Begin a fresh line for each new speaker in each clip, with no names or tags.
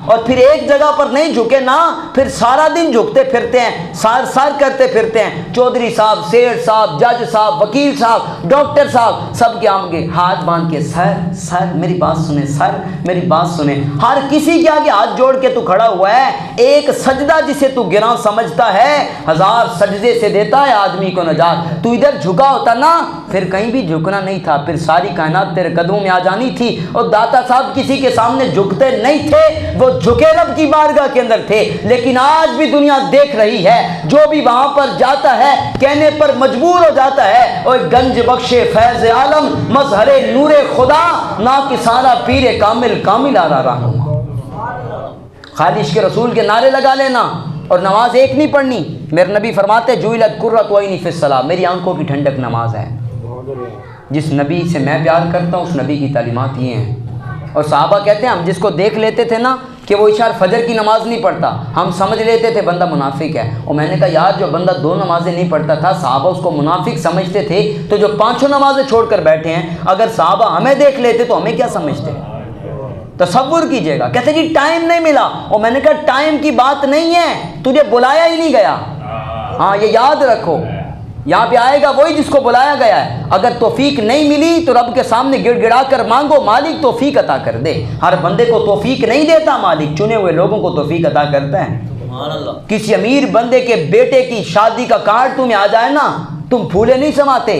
और फिर एक जगह पर नहीं झुके ना, फिर सारा दिन झुकते फिरते हैं, सार सार करते फिरते हैं। चौधरी साहब, सेठ साहब, जज साहब, वकील साहब, डॉक्टर साहब, सब के आगे हाथ बांध के सर सर मेरी बात सुने, सर मेरी बात सुने। हर किसी के आगे हाथ जोड़ के तू खड़ा हुआ है। एक सजदा जिसे तू गिरा समझता है, 1000 सजदे से देता है आदमी को नजात। तू इधर झुका होता ना, फिर कहीं भी झुकना नहीं था, फिर सारी कायनात तेरे कदमों में आ जानी थी। और दाता साहब किसी के सामने झुकते नहीं थे, वो झुके रब की बारगाह के अंदर थे। लेकिन आज भी दुनिया देख रही है, जो भी वहां पर जाता है कहने पर मजबूर हो जाता है, और गंज बख्शे फैज आलम मजहरे नूरे खुदा, ना कि सारा पीरे कामिल कामिल आ रहा हूं। खालिश के रसूल के नारे लगा लेना और नमाज एक नहीं पढ़नी। मेरे नबी फरमाते जुइलत कुर्रतु ऐनी फिस्सलाह, मेरी आंखों की ठंडक नमाज है। जिस नबी से मैं प्यार करता हूँ उस नबी की तालीमात ये हैं। और सहाबा कहते हैं हम जिसको देख लेते थे ना कि वो इशार फजर की नमाज नहीं पढ़ता, हम समझ लेते थे बंदा मुनाफिक है। और मैंने कहा यार जो बंदा 2 नमाजें नहीं पढ़ता था, सहाबा उसको मुनाफिक समझते थे, तो जो 5 नमाजें छोड़कर बैठे हैं, अगर सहाबा हमें देख लेते तो हमें क्या समझते? तसव्वुर कीजिएगा। कहते जी टाइम नहीं मिला। और मैंने कहा टाइम की बात नहीं है, तुझे बुलाया ही नहीं गया। हाँ ये याद रखो, यहाँ पे आएगा वही जिसको बुलाया गया है। अगर तौफीक नहीं मिली तो रब के सामने गिड़गिड़ा कर मांगो, मालिक तौफीक अता कर दे। हर बंदे को तौफीक नहीं देता मालिक, चुने हुए लोगों को तौफीक अता करता है। किसी अमीर बंदे के बेटे की शादी का कार्ड तुम्हें आ जाए ना, तुम फूले नहीं समाते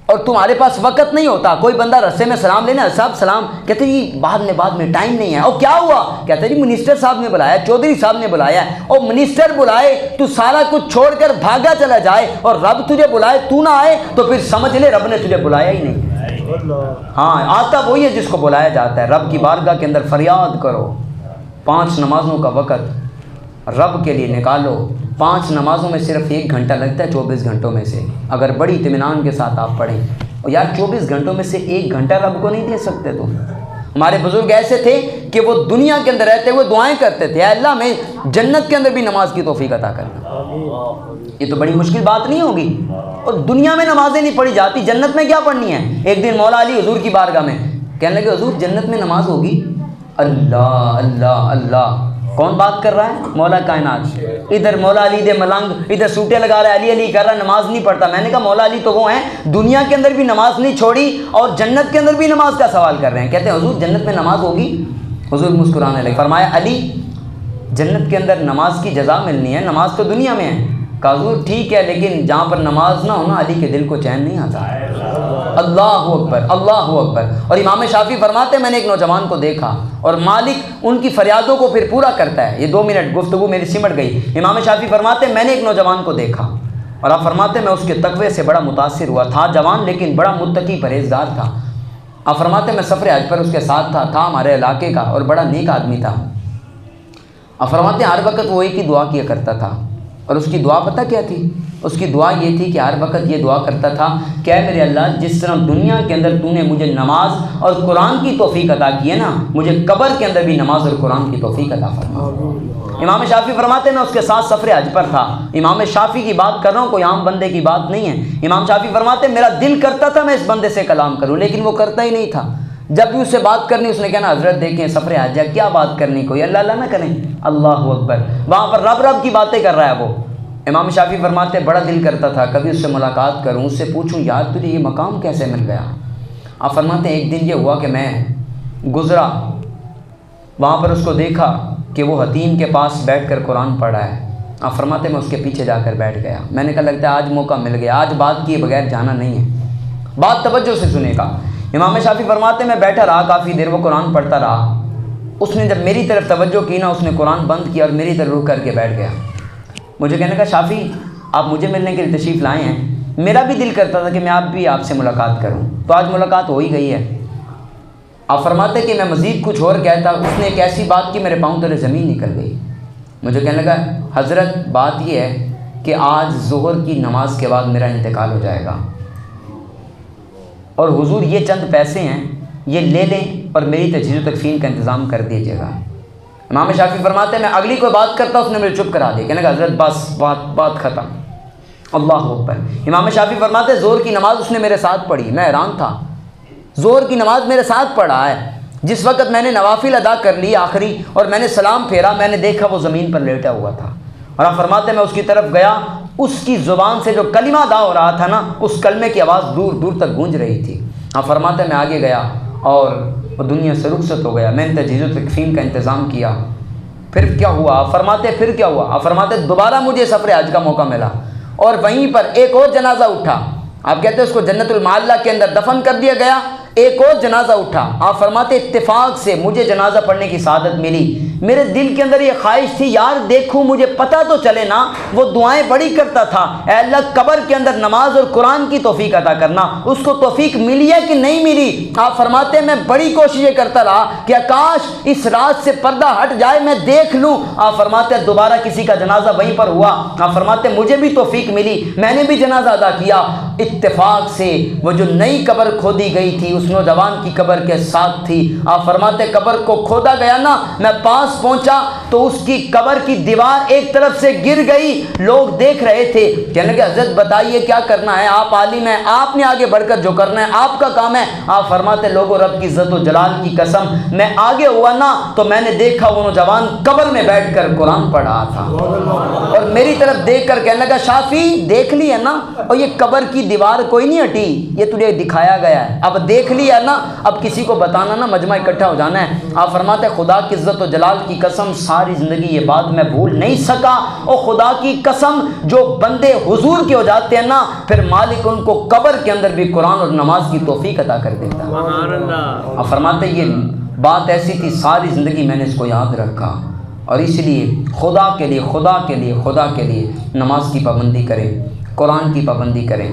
और तुम्हारे पास वक्त नहीं होता। कोई बंदा रस्ते में सलाम लेना, साहब सलाम, कहते जी बाद में टाइम नहीं है। और क्या हुआ? कहते जी मिनिस्टर साहब ने बुलाया, चौधरी साहब ने बुलाया। और मिनिस्टर बुलाए तू सारा कुछ छोड़कर भागा चला जाए, और रब तुझे बुलाए तू ना आए, तो फिर समझ ले रब ने तुझे बुलाया ही नहीं। हाँ आता वही है जिसको बुलाया जाता है। रब की बारगाह के अंदर फरियाद करो। 5 नमाजों का वक़्त रब के लिए निकालो। 5 नमाजों में सिर्फ 1 घंटा लगता है 24 घंटों में से, अगर बड़ी इत्मीनान के साथ आप पढ़ें। और यार 24 घंटों में से 1 घंटा रब को नहीं दे सकते तुम। हमारे बुजुर्ग ऐसे थे कि वो दुनिया के अंदर रहते हुए दुआएं करते थे, अल्लाह में जन्नत के अंदर भी नमाज की तौफीक अता करना। ये तो बड़ी मुश्किल बात नहीं होगी। और दुनिया में नमाजें नहीं पढ़ी जाती, जन्नत में क्या पढ़नी है? एक दिन मौला अली हुजूर की बारगाह में कहने लगे हुजूर जन्नत में नमाज होगी? अल्लाह अल्लाह अल्लाह, कौन बात कर रहा है? मौला कायनात। इधर मौला अली दे मलंग, इधर सूटे लगा रहा है, अली अली कर रहा है, नमाज नहीं पढ़ता। मैंने कहा मौला अली तो वो हैं दुनिया के अंदर भी नमाज नहीं छोड़ी और जन्नत के अंदर भी नमाज का सवाल कर रहे हैं। कहते हैं हुजूर जन्नत में नमाज होगी? हुजूर मुस्कुराने लगे, फरमाया अली जन्नत के अंदर नमाज की जजा मिलनी है, नमाज तो दुनिया में है। कहा हुजूर ठीक है, लेकिन जहाँ पर नमाज ना हो ना अली के दिल को चैन नहीं आता। अल्लाहु अकबर अल्लाहु अकबर। और इमाम शाफी फरमाते मैंने एक नौजवान को देखा और मालिक उनकी फरियादों को फिर पूरा करता है। ये 2 मिनट गुफ्तगू मेरी सिमट गई। इमाम शाफी फरमाते मैंने एक नौजवान को देखा और आप फरमाते मैं उसके तकवे से बड़ा मुतासिर हुआ। था जवान लेकिन बड़ा मुत्तकी परहेजगार था। आप फरमाते मैं सफ़र हज पर उसके साथ था हमारे इलाके का और बड़ा नेक आदमी था। आप फरमाते हर वक्त वो एक ही दुआ किया करता था और उसकी दुआ पता क्या थी? उसकी दुआ ये थी कि हर वक्त ये दुआ करता था, क्या मेरे अल्लाह जिस तरह दुनिया के अंदर तूने मुझे नमाज और कुरान की तौफीक अता की है ना, मुझे कब्र के अंदर भी नमाज और कुरान की तौफीक अता फरमा। इमाम शाफी फरमाते मैं उसके साथ सफ़र हज पर था। इमाम शाफी की बात कर रहा हूँ, कोई आम बंदे की बात नहीं है। इमाम शाफी फरमाते मेरा दिल करता था मैं इस बंदे से कलाम करूँ, लेकिन वो करता ही नहीं था। जब भी उससे बात करनी उसने कहना हजरत देखें सफ़र हज है, क्या बात करनी, कोई अल्लाह अल्लाह ना करें। अल्लाहु अकबर। वहाँ पर रब रब की बातें कर रहा है वो। इमाम शाफी फरमाते बड़ा दिल करता था कभी उससे मुलाकात करूं, उससे पूछूं यार तुझे ये मकाम कैसे मिल गया। आप फरमाते एक दिन ये हुआ कि मैं गुज़रा, वहाँ पर उसको देखा कि वो हतीम के पास बैठकर कुरान पढ़ रहा है। आप फरमाते मैं उसके पीछे जाकर बैठ गया। मैंने कहा लगता है आज मौका मिल गया, आज बात किए बगैर जाना नहीं है, बात तवज्जो से सुनेगा। इमाम शाफी फरमाते मैं बैठा रहा काफ़ी देर, वो कुरान पढ़ता रहा। उसने जब मेरी तरफ तवज्जो की ना, उसने कुरान बंद किया और मेरी तरफ रुक करके बैठ गया। मुझे कहने का शाफ़ी आप मुझे मिलने के लिए तशरीफ़ लाए हैं, मेरा भी दिल करता था कि मैं आपसे मुलाकात करूं, तो आज मुलाकात हो ही गई है। आप फरमाते कि मैं मज़ीद कुछ और कहता, उसने एक ऐसी बात की मेरे पाँव तले ज़मीन निकल गई। मुझे कहने लगा हज़रत बात यह है कि आज ज़ोहर की नमाज के बाद मेरा इंतकाल हो जाएगा और हुजूर ये चंद पैसे हैं ये ले लें और मेरी तजहीज़ तकफ़ीन का इंतज़ाम कर दीजिएगा। इमाम शाफी फरमाते हैं मैं अगली कोई बात करता उसने मेरे चुप करा दिया। कहने का हज़रत बस बात ख़त्म। अल्लाह अकबर। इमाम शाफी फरमाते ज़ोहर की नमाज़ उसने मेरे साथ पढ़ी, मैं हैरान था, ज़ोहर की नमाज़ मेरे साथ पढ़ा है। जिस वक्त मैंने नवाफिल अदा कर ली आखिरी और मैंने सलाम फेरा, मैंने देखा वो ज़मीन पर लेटा हुआ था। और आप फरमाते मैं उसकी तरफ गया, उसकी ज़ुबान से जो कलिमा अदा हो रहा था ना, उस कलमे की आवाज़ दूर दूर तक गूंज रही थी। आप फरमाते मैं आगे गया और वो दुनिया से रुखसत हो गया। मैंने तजहीज़ तकफीन का इंतज़ाम किया। फिर क्या हुआ? आप फरमाते फिर क्या हुआ? आप फरमाते दोबारा मुझे सफ़र हज का मौका मिला और वहीं पर एक और जनाजा उठा। आप कहते हैं उसको जन्नतुल माला के अंदर दफन कर दिया गया। एक और जनाजा उठा। आप फरमाते इत्तेफाक से मुझे जनाजा पढ़ने की सादत मिली। मेरे दिल के अंदर ये ख्वाहिश थी, यार देखूं, मुझे पता तो चले ना। वो दुआएं बड़ी करता था, ऐ अल्लाह कब्र के अंदर नमाज और कुरान की तौफीक अता करना। उसको तौफीक मिली है कि नहीं मिली? आप फरमाते मैं बड़ी कोशिशें करता रहा कि काश इस रात से पर्दा हट जाए, मैं देख लूँ। आप फरमाते दोबारा किसी का जनाजा वहीं पर हुआ। आप फरमाते मुझे भी तौफीक मिली, मैंने भी जनाजा अदा किया। इत्तेफाक से वो जो नई कब्र खोदी गई थी उस नौजवान की कब्र के साथ थी। आप फरमाते कब्र को खोदा गया ना, मैं पास पहुंचा तो उसकी कब्र की दीवार एक तरफ से गिर गई। लोग देख रहे थे। कहने लगे हज़रत बताइए क्या करना है, आप आलिम हैं, आपने आगे बढ़कर जो करना है आपका काम है। आप फरमाते लोगों रब की इज्जत व जलाल की कसम, मैं आगे हुआ ना तो मैंने देखा वो नौजवान कब्र में बैठकर कुरान पढ़ रहा था और मेरी तरफ देख कर कहने लगा शाफी देख लिया ना, और ये कब्र की दीवार कोई नहीं हटी, ये तुझे दिखाया गया है, अब देख लिया ना, अब किसी को बताना ना, मजमा इकट्ठा हो जाना है। आप फरमाते खुदा की इज्जत और जलाल की कसम सारी ज़िंदगी ये बात मैं भूल नहीं सका। और खुदा की कसम जो बंदे हुजूर के हो जाते हैं ना, फिर मालिक उनको कब्र के अंदर भी कुरान और नमाज की तौफीक अता कर देता है। आप फरमाते ये बात ऐसी थी, सारी ज़िंदगी मैंने इसको याद रखा और इसलिए खुदा के लिए नमाज की पाबंदी करें, कुरान की पाबंदी करें।